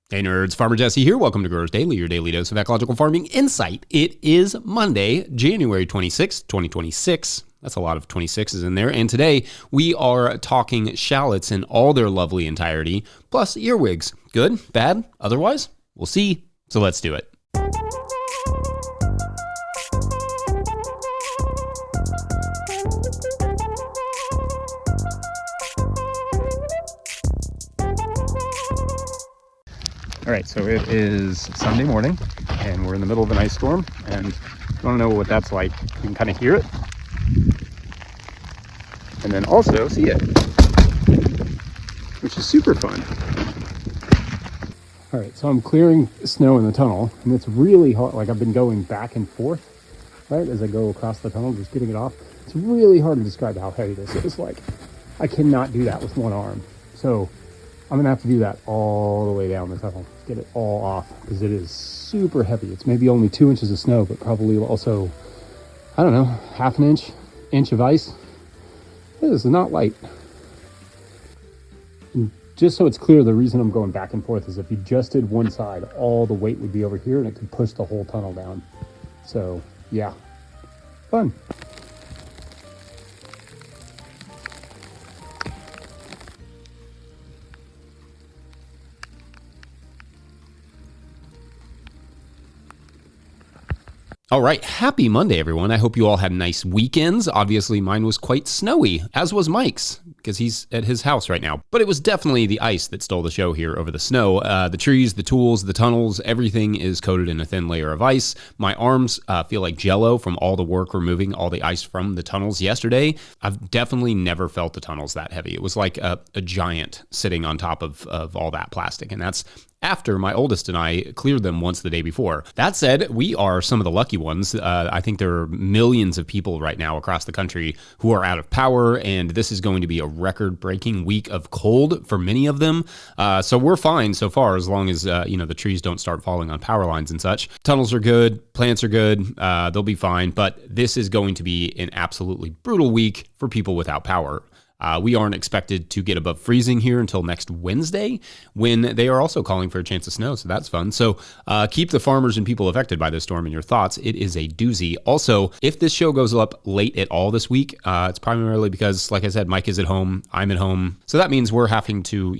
Hey nerds, Farmer Jesse here. Welcome to Growers Daily, your daily dose of ecological farming insight. It is Monday, January 26th, 2026. That's a lot of 26s in there. And today we are talking shallots in all their lovely entirety, plus earwigs. Good, bad, otherwise? We'll see. So let's do it. All right, so it is Sunday morning, and we're in the middle of an ice storm, and if you want to know what that's like, you can kind of hear it, and then also see it, which is super fun. All right, so I'm clearing snow in the tunnel, and it's really hard. Like, I've been going back and forth, right, as I go across the tunnel, just getting it off. It's really hard to describe how heavy this is. Like, I cannot do that with one arm, so I'm gonna have to do that all the way down the tunnel, get it all off, because it is super heavy. It's maybe only 2 inches of snow, but probably also, I don't know, half an inch of ice. This is not light. And just so it's clear, the reason I'm going back and forth is if you just did one side, all the weight would be over here and it could push the whole tunnel down. So yeah, fun. All right, happy Monday, everyone. I hope you all had nice weekends. Obviously, mine was quite snowy, as was Mike's, because he's at his house right now. But it was definitely the ice that stole the show here over the snow. The trees, the tools, the tunnels, everything is coated in a thin layer of ice. My arms feel like Jell-O from all the work removing all the ice from the tunnels yesterday. I've definitely never felt the tunnels that heavy. It was like a giant sitting on top of all that plastic, and that's after my oldest and I cleared them once the day before. That said, we are some of the lucky ones. I think there are millions of people right now across the country who are out of power, and this is going to be a record-breaking week of cold for many of them. So we're fine so far, as long as the trees don't start falling on power lines and such. Tunnels are good, plants are good, they'll be fine, but this is going to be an absolutely brutal week for people without power. We aren't expected to get above freezing here until next Wednesday, when they are also calling for a chance of snow, so that's fun. So keep the farmers and people affected by this storm in your thoughts. It is a doozy. Also, if this show goes up late at all this week, it's primarily because, like I said, Mike is at home, I'm at home. So that means we're having to,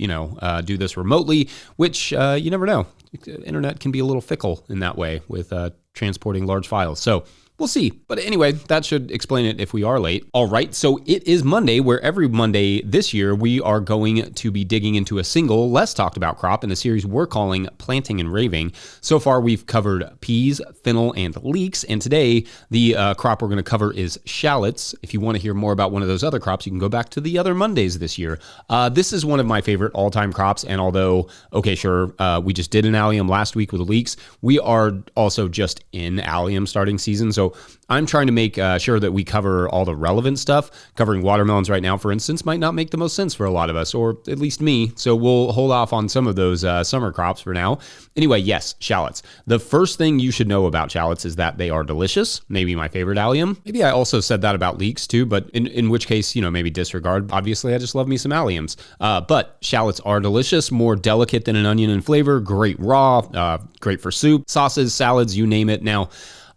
do this remotely, which you never know. Internet can be a little fickle in that way with transporting large files. So we'll see. But anyway, that should explain it if we are late. All right, so it is Monday, where every Monday this year, we are going to be digging into a single, less talked about crop in a series we're calling Planting and Raving. So far, we've covered peas, fennel, and leeks. And today, the crop we're going to cover is shallots. If you want to hear more about one of those other crops, you can go back to the other Mondays this year. This is one of my favorite all-time crops. And although, okay, sure, we just did an allium last week with the leeks, we are also just in allium starting season. So I'm trying to make sure that we cover all the relevant stuff. Covering watermelons right now, for instance, might not make the most sense for a lot of us, or at least me. So we'll hold off on some of those summer crops for now. Anyway, yes, shallots. The first thing you should know about shallots is that they are delicious. Maybe my favorite allium. Maybe I also said that about leeks too, but in which case, maybe disregard. Obviously, I just love me some alliums. But shallots are delicious, more delicate than an onion in flavor, great raw, great for soup, sauces, salads, you name it. Now,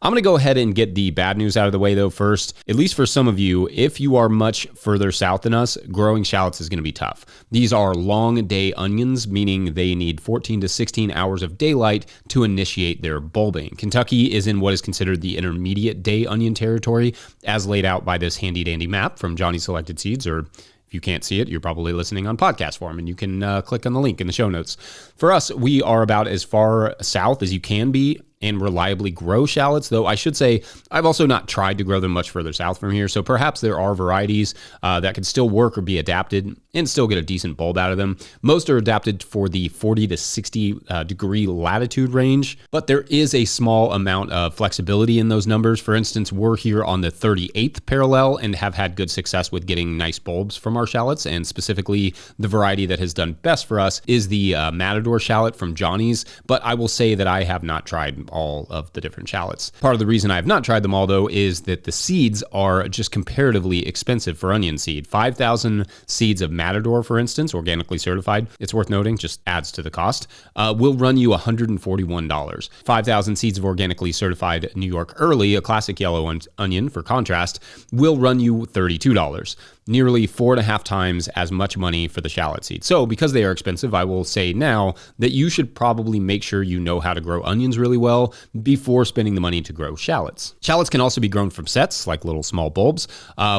I'm going to go ahead and get the bad news out of the way, though, first. At least for some of you, if you are much further south than us, growing shallots is going to be tough. These are long day onions, meaning they need 14 to 16 hours of daylight to initiate their bulbing. Kentucky is in what is considered the intermediate day onion territory, as laid out by this handy-dandy map from Johnny Selected Seeds, or if you can't see it, you're probably listening on podcast form, and you can click on the link in the show notes. For us, we are about as far south as you can be and reliably grow shallots, though I should say I've also not tried to grow them much further south from here, so perhaps there are varieties that can still work or be adapted and still get a decent bulb out of them. Most are adapted for the 40 to 60 degree latitude range, but there is a small amount of flexibility in those numbers. For instance, we're here on the 38th parallel and have had good success with getting nice bulbs from our shallots, and specifically the variety that has done best for us is the Matador shallot from Johnny's, but I will say that I have not tried all of the different shallots. Part of the reason I have not tried them all, though, is that the seeds are just comparatively expensive for onion seed. 5,000 seeds of Matador, for instance, organically certified, it's worth noting, just adds to the cost, will run you $141. 5,000 seeds of organically certified New York Early, a classic yellow onion for contrast, will run you $32. Nearly 4.5 times as much money for the shallot seed. So because they are expensive, I will say now that you should probably make sure you know how to grow onions really well before spending the money to grow shallots. Shallots can also be grown from sets, like little small bulbs,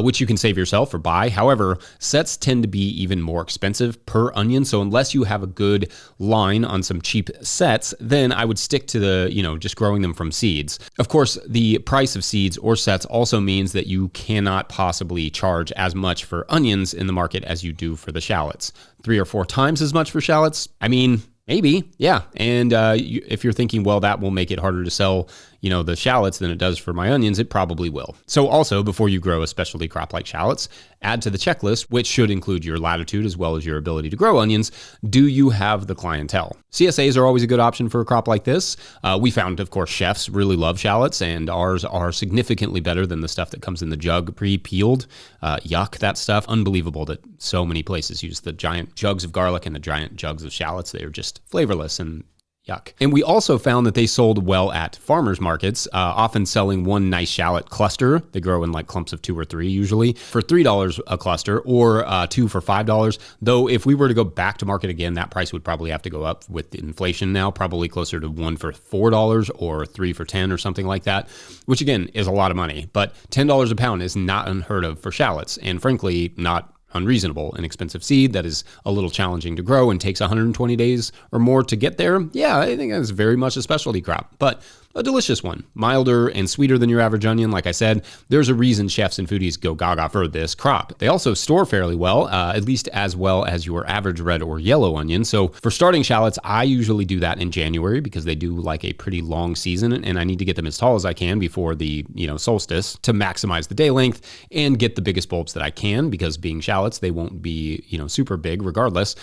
which you can save yourself or buy. However, sets tend to be even more expensive per onion. So unless you have a good line on some cheap sets, then I would stick to the, just growing them from seeds. Of course, the price of seeds or sets also means that you cannot possibly charge as much for onions in the market as you do for the shallots. 3 or 4 times as much for shallots? I mean, maybe, yeah. And if you're thinking, well, that will make it harder to sell, the shallots than it does for my onions, it probably will. So also, before you grow a specialty crop like shallots, add to the checklist, which should include your latitude as well as your ability to grow onions. Do you have the clientele? CSAs are always a good option for a crop like this. We found, of course, chefs really love shallots, and ours are significantly better than the stuff that comes in the jug pre-peeled. Yuck, that stuff. Unbelievable that so many places use the giant jugs of garlic and the giant jugs of shallots. They are just flavorless and yuck. And we also found that they sold well at farmers markets, often selling one nice shallot cluster. They grow in like clumps of 2 or 3 usually for $3 a cluster, or 2 for $5. Though if we were to go back to market again, that price would probably have to go up with inflation now, probably closer to 1 for $4 or 3 for $10 or something like that, which again is a lot of money. But $10 a pound is not unheard of for shallots, and frankly, not unreasonable. An expensive seed that is a little challenging to grow and takes 120 days or more to get there. Yeah, I think that's very much a specialty crop, but a delicious one. Milder and sweeter than your average onion. Like I said, there's a reason chefs and foodies go gaga for this crop. They also store fairly well, at least as well as your average red or yellow onion. So for starting shallots, I usually do that in January because they do like a pretty long season, and I need to get them as tall as I can before the solstice to maximize the day length and get the biggest bulbs that I can, because being shallots, they won't be super big regardless.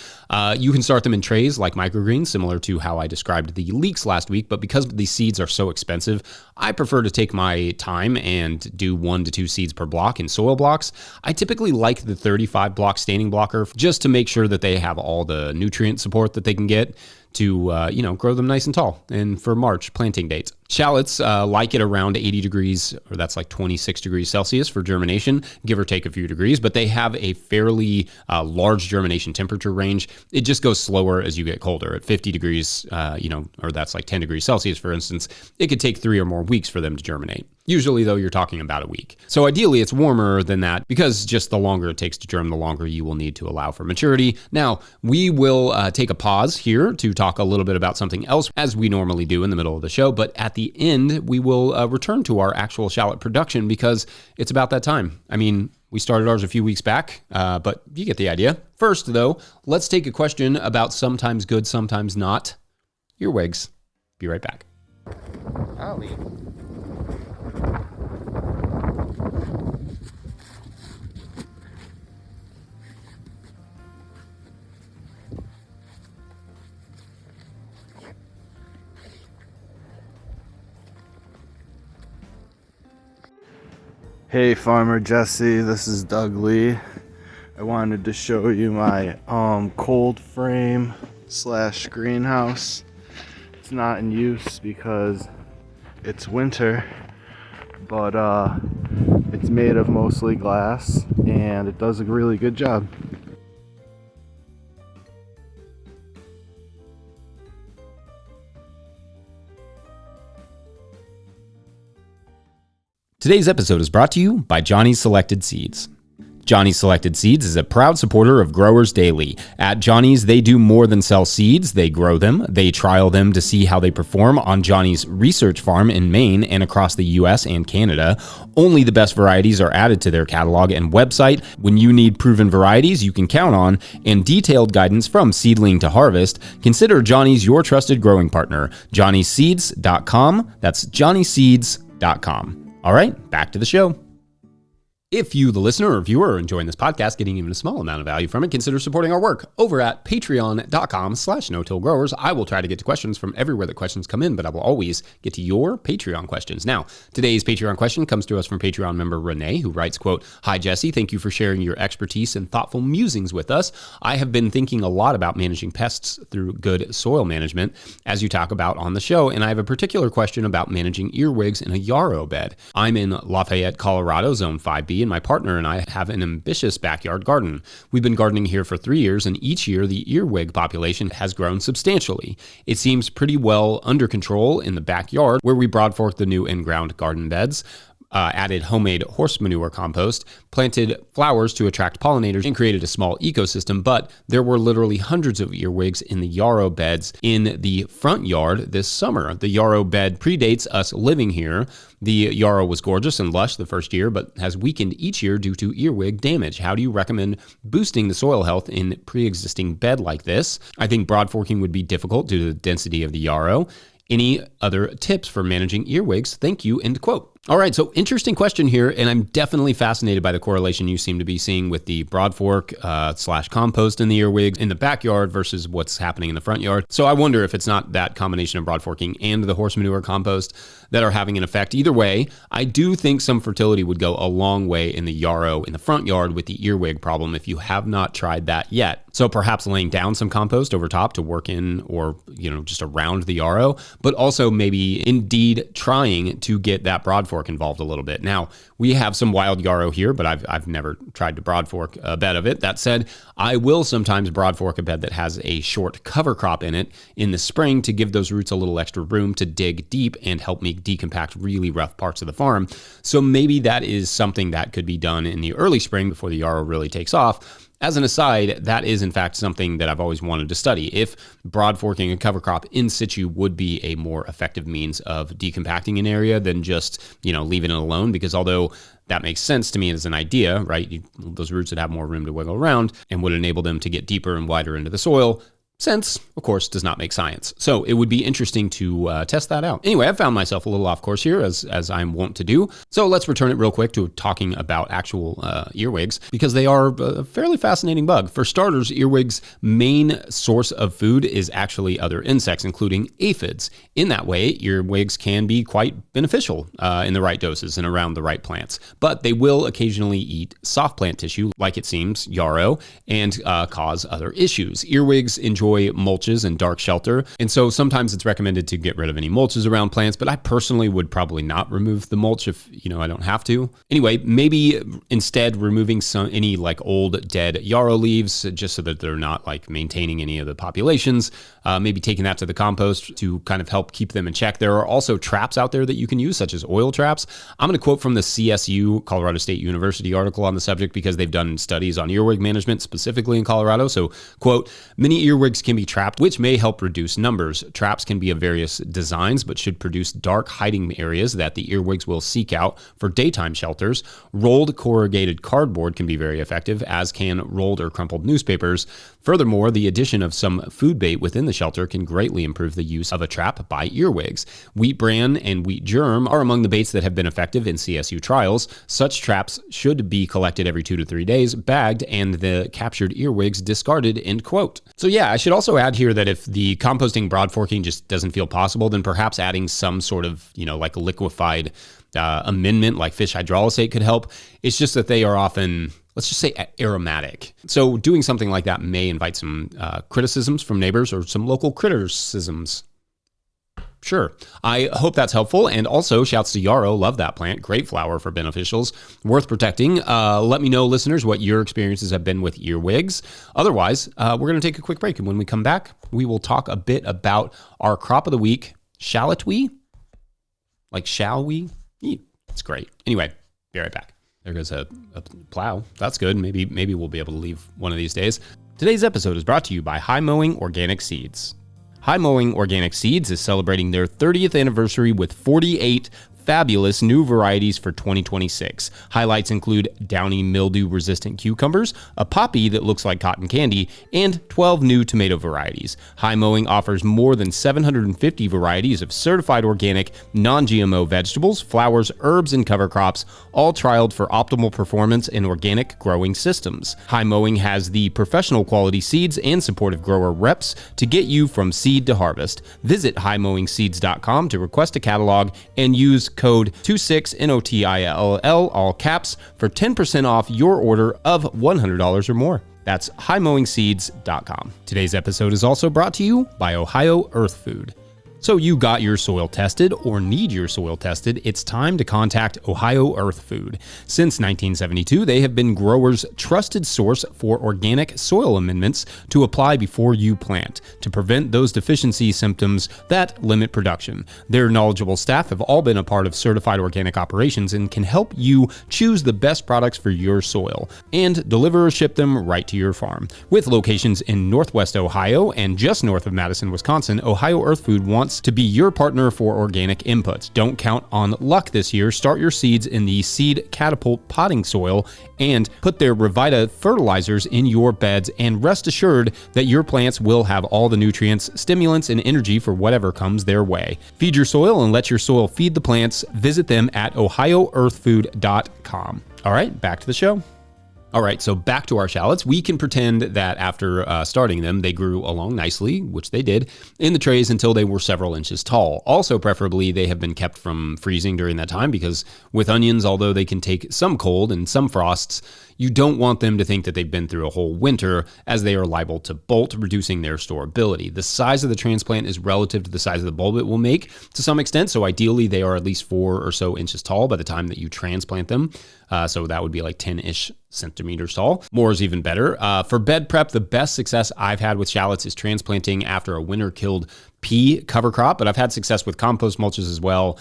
You can start them in trays like microgreens, similar to how I described the leeks last week, but because these seeds are so expensive, I prefer to take my time and do 1 to 2 seeds per block in soil blocks. I typically like the 35 block standing blocker just to make sure that they have all the nutrient support that they can get to grow them nice and tall and for March planting dates. Shallots like it around 80 degrees, or that's like 26 degrees Celsius for germination, give or take a few degrees, but they have a fairly large germination temperature range. It just goes slower as you get colder. At 50 degrees, or that's like 10 degrees Celsius, for instance, it could take 3 or more weeks for them to germinate. Usually, though, you're talking about a week. So ideally, it's warmer than that, because just the longer it takes to germ, the longer you will need to allow for maturity. Now, we will take a pause here to talk a little bit about something else, as we normally do in the middle of the show, but at the end, we will return to our actual shallot production, because it's about that time. I mean, we started ours a few weeks back, but you get the idea. First, though, let's take a question about sometimes good, sometimes not. Earwigs. Be right back. Ollie. Hey Farmer Jesse, this is Doug Lee. I wanted to show you my cold frame / greenhouse. It's not in use because it's winter, but it's made of mostly glass and it does a really good job. Today's episode is brought to you by Johnny's Selected Seeds. Johnny's Selected Seeds is a proud supporter of Growers Daily. At Johnny's, they do more than sell seeds. They grow them. They trial them to see how they perform on Johnny's research farm in Maine and across the U.S. and Canada. Only the best varieties are added to their catalog and website. When you need proven varieties you can count on and detailed guidance from seedling to harvest, consider Johnny's your trusted growing partner. JohnnySeeds.com. That's JohnnySeeds.com. All right, back to the show. If you, the listener or viewer, are enjoying this podcast, getting even a small amount of value from it, consider supporting our work over at patreon.com/no-till-growers. I will try to get to questions from everywhere that questions come in, but I will always get to your Patreon questions. Now, today's Patreon question comes to us from Patreon member Renee, who writes, quote, "Hi, Jesse. Thank you for sharing your expertise and thoughtful musings with us. I have been thinking a lot about managing pests through good soil management, as you talk about on the show, and I have a particular question about managing earwigs in a yarrow bed. I'm in Lafayette, Colorado, Zone 5B, and my partner and I have an ambitious backyard garden. We've been gardening here for 3 years, and each year the earwig population has grown substantially. It seems pretty well under control in the backyard, where we broadforked the new in-ground garden beds, added homemade horse manure compost, planted flowers to attract pollinators, and created a small ecosystem, but there were literally hundreds of earwigs in the yarrow beds in the front yard this summer. The yarrow bed predates us living here. The yarrow was gorgeous and lush the first year, but has weakened each year due to earwig damage. How do you recommend boosting the soil health in pre-existing bed like this? I think broadforking would be difficult due to the density of the yarrow. Any other tips for managing earwigs? Thank you," end quote. All right, so interesting question here, and I'm definitely fascinated by the correlation you seem to be seeing with the broadfork / compost in the earwigs in the backyard versus what's happening in the front yard. So I wonder if it's not that combination of broadforking and the horse manure compost that are having an effect. Either way, I do think some fertility would go a long way in the yarrow in the front yard with the earwig problem if you have not tried that yet. So perhaps laying down some compost over top to work in or, just around the yarrow, but also maybe indeed trying to get that broadfork involved a little bit. Now, we have some wild yarrow here, but I've never tried to broadfork a bed of it. That said, I will sometimes broadfork a bed that has a short cover crop in it in the spring to give those roots a little extra room to dig deep and help me decompact really rough parts of the farm. So maybe that is something that could be done in the early spring before the yarrow really takes off. As an aside, that is in fact something that I've always wanted to study. If broadforking a cover crop in situ would be a more effective means of decompacting an area than just, leaving it alone, because although that makes sense to me as an idea, right? Those roots would have more room to wiggle around and would enable them to get deeper and wider into the soil. Sense, of course, does not make science. So it would be interesting to test that out. Anyway, I've found myself a little off course here, as I'm wont to do. So let's return it real quick to talking about actual earwigs, because they are a fairly fascinating bug. For starters, earwigs' main source of food is actually other insects, including aphids. In that way, earwigs can be quite beneficial in the right doses and around the right plants. But they will occasionally eat soft plant tissue, like it seems, yarrow, and cause other issues. Earwigs enjoy mulches and dark shelter, and so sometimes it's recommended to get rid of any mulches around plants, but I personally would probably not remove the mulch if I don't have to. Anyway, maybe instead removing any old dead yarrow leaves, just so that they're not maintaining any of the populations. Maybe taking that to the compost to kind of help keep them in check. There are also traps out there that you can use, such as oil traps. I'm going to quote from the CSU, Colorado State University article on the subject, because they've done studies on earwig management specifically in Colorado. So, quote, "Many earwigs can be trapped, which may help reduce numbers. Traps can be of various designs, but should produce dark hiding areas that the earwigs will seek out for daytime shelters. Rolled corrugated cardboard can be very effective, as can rolled or crumpled newspapers. Furthermore, the addition of some food bait within the shelter can greatly improve the use of a trap by earwigs. Wheat bran and wheat germ are among the baits that have been effective in CSU trials. Such traps should be collected every 2 to 3 days, bagged, and the captured earwigs discarded," end quote. So yeah, I should also add here that if the composting broadforking just doesn't feel possible, then perhaps adding some sort of, liquefied amendment like fish hydrolysate could help. It's just that they are often, let's just say, aromatic. So doing something like that may invite some criticisms from neighbors or some local criticisms. Sure. I hope that's helpful. And also, shouts to yarrow. Love that plant. Great flower for beneficials. Worth protecting. Let me know, listeners, what your experiences have been with earwigs. Otherwise, we're going to take a quick break. And when we come back, we will talk a bit about our crop of the week. Shallot we? Shall we? It's great. Anyway, be right back. There goes a plow. That's good. Maybe we'll be able to leave one of these days. Today's episode is brought to you by High Mowing Organic Seeds. High Mowing Organic Seeds is celebrating their 30th anniversary with 48 fabulous new varieties for 2026. Highlights include downy mildew-resistant cucumbers, a poppy that looks like cotton candy, and 12 new tomato varieties. High Mowing offers more than 750 varieties of certified organic, non-GMO vegetables, flowers, herbs, and cover crops, all trialed for optimal performance in organic growing systems. High Mowing has the professional quality seeds and supportive grower reps to get you from seed to harvest. Visit highmowingseeds.com to request a catalog and use code 26NOTILL, all caps, for 10% off your order of $100 or more. That's highmowingseeds.com. Today's episode is also brought to you by Ohio Earth Food. So you got your soil tested or need your soil tested, it's time to contact Ohio Earth Food. Since 1972, they have been growers' trusted source for organic soil amendments to apply before you plant to prevent those deficiency symptoms that limit production. Their knowledgeable staff have all been a part of certified organic operations and can help you choose the best products for your soil and deliver or ship them right to your farm. With locations in Northwest Ohio and just north of Madison, Wisconsin, Ohio Earth Food wants to be your partner for organic inputs. Don't count on luck this year. Start your seeds in the Seed Catapult potting soil and put their Revita fertilizers in your beds, and rest assured that your plants will have all the nutrients, stimulants, and energy for whatever comes their way. Feed your soil and let your soil feed the plants. Visit them at ohioearthfood.com. All right, back to the show. All right, so back to our shallots. We can pretend that after starting them, they grew along nicely, which they did, in the trays until they were several inches tall. Also, preferably, they have been kept from freezing during that time because with onions, although they can take some cold and some frosts, you don't want them to think that they've been through a whole winter, as they are liable to bolt, reducing their storability. The size of the transplant is relative to the size of the bulb it will make to some extent, so ideally they are at least 4 or so inches tall by the time that you transplant them. So that would be like 10-ish centimeters tall. More is even better. For bed prep, the best success I've had with shallots is transplanting after a winter-killed pea cover crop, but I've had success with compost mulches as well,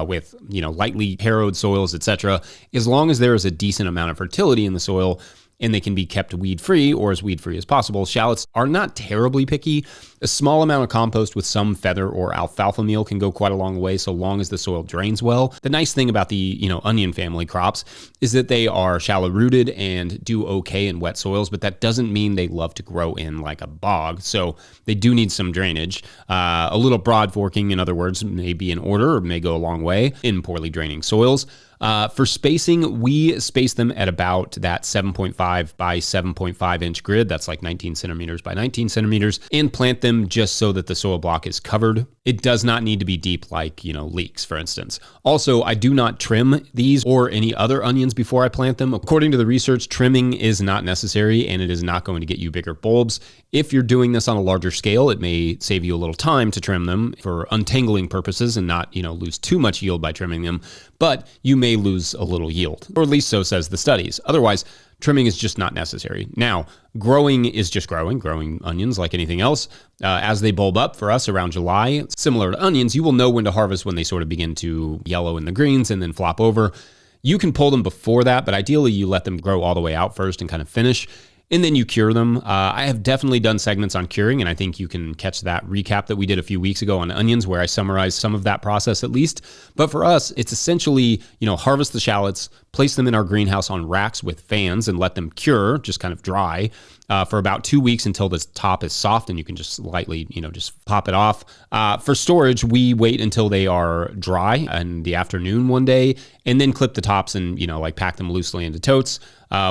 with lightly harrowed soils, etc. As long as there is a decent amount of fertility in the soil and they can be kept weed-free or as weed-free as possible, shallots are not terribly picky. A small amount of compost with some feather or alfalfa meal can go quite a long way so long as the soil drains well. The nice thing about the onion family crops is that they are shallow-rooted and do okay in wet soils, but that doesn't mean they love to grow in like a bog, so they do need some drainage. A little broad forking, in other words, may be in order or may go a long way in poorly draining soils. For spacing, we space them at about that 7.5 by 7.5 inch grid. That's like 19 centimeters by 19 centimeters, and plant them just so that the soil block is covered. It does not need to be deep like, leeks, for instance. Also, I do not trim these or any other onions before I plant them. According to the research, trimming is not necessary and it is not going to get you bigger bulbs. If you're doing this on a larger scale, it may save you a little time to trim them for untangling purposes and not, lose too much yield by trimming them, but you may lose a little yield, or at least so says the studies. Otherwise, trimming is just not necessary. Now, growing is just growing onions like anything else. As they bulb up for us around July, similar to onions, you will know when to harvest when they sort of begin to yellow in the greens and then flop over. You can pull them before that, but ideally you let them grow all the way out first and kind of finish, and then you cure them. I have definitely done segments on curing, and I think you can catch that recap that we did a few weeks ago on onions where I summarized some of that process at least. But for us, it's essentially, harvest the shallots, place them in our greenhouse on racks with fans and let them cure, just kind of dry, for about 2 weeks until the top is soft and you can just lightly, just pop it off. For storage, we wait until they are dry in the afternoon one day and then clip the tops and, pack them loosely into totes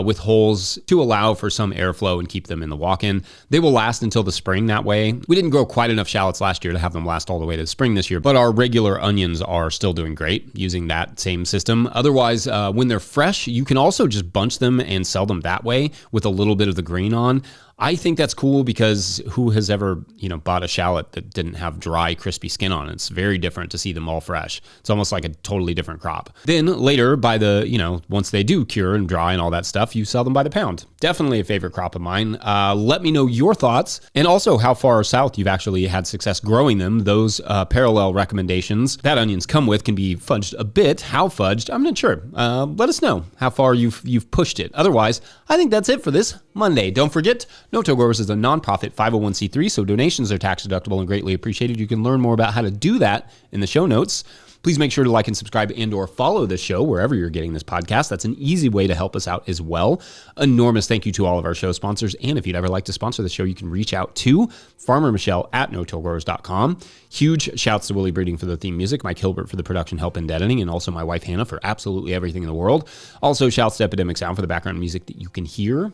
with holes to allow for some airflow and keep them in the walk-in. They will last until the spring that way. We didn't grow quite enough shallots last year to have them last all the way to the spring this year, but our regular onions are still doing great using that same system. Otherwise, when they're fresh, you can also just bunch them and sell them that way with a little bit of the green on. I think that's cool because who has ever, bought a shallot that didn't have dry, crispy skin on it? It's very different to see them all fresh. It's almost like a totally different crop. Then later by the, once they do cure and dry and all that stuff, you sell them by the pound. Definitely a favorite crop of mine. Let me know your thoughts and also how far south you've actually had success growing them. Those parallel recommendations that onions come with can be fudged a bit. How fudged? I'm not sure. Let us know how far you've pushed it. Otherwise, I think that's it for this Monday. Don't forget, No-Till Growers is a nonprofit 501c3, so donations are tax deductible and greatly appreciated. You can learn more about how to do that in the show notes. Please make sure to like and subscribe and or follow this show wherever you're getting this podcast. That's an easy way to help us out as well. Enormous thank you to all of our show sponsors. And if you'd ever like to sponsor the show, you can reach out to Farmer Michelle at no-till-growers.com. Huge shouts to Willie Breeding for the theme music, Mike Hilbert for the production help and editing, and also my wife Hannah for absolutely everything in the world. Also shouts to Epidemic Sound for the background music that you can hear.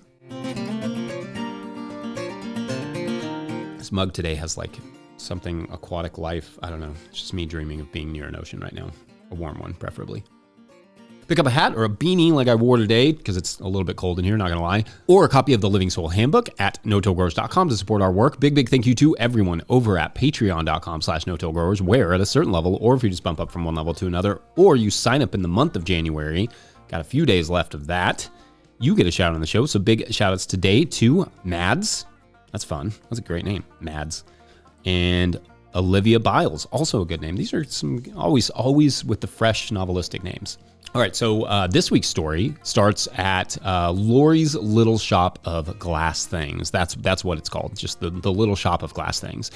This mug today has like something aquatic life. I don't know. It's just me dreaming of being near an ocean right now. A warm one, preferably. Pick up a hat or a beanie like I wore today because it's a little bit cold in here, not going to lie. Or a copy of the Living Soul Handbook at no-till-growers.com to support our work. Big thank you to everyone over at patreon.com/no-till-growers, where at a certain level, or if you just bump up from one level to another, or you sign up in the month of January, got a few days left of that, you get a shout out on the show. So big shout outs today to Mads. That's fun. That's a great name, Mads. And Olivia Biles, also a good name. These are some always with the fresh novelistic names. All right, so this week's story starts at Lori's Little Shop of Glass Things. That's what it's called, just the Little Shop of Glass Things.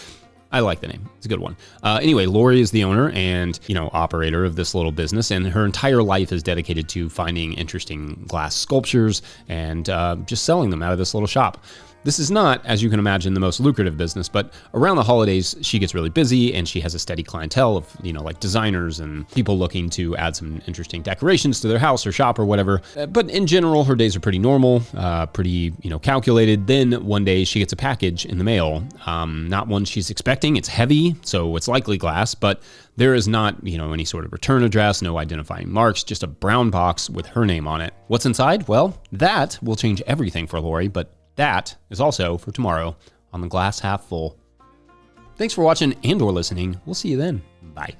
I like the name. It's a good one. Anyway, Lori is the owner and, operator of this little business, and her entire life is dedicated to finding interesting glass sculptures and just selling them out of this little shop. This is not, as you can imagine, the most lucrative business, but around the holidays, she gets really busy and she has a steady clientele of, like designers and people looking to add some interesting decorations to their house or shop or whatever. But in general, her days are pretty normal, pretty, calculated. Then one day she gets a package in the mail, not one she's expecting. It's heavy, so it's likely glass, but there is not, any sort of return address, no identifying marks, just a brown box with her name on it. What's inside? Well, that will change everything for Lori, but that is also for tomorrow on the Glass Half Full. Thanks for watching and or listening. We'll see you then. Bye.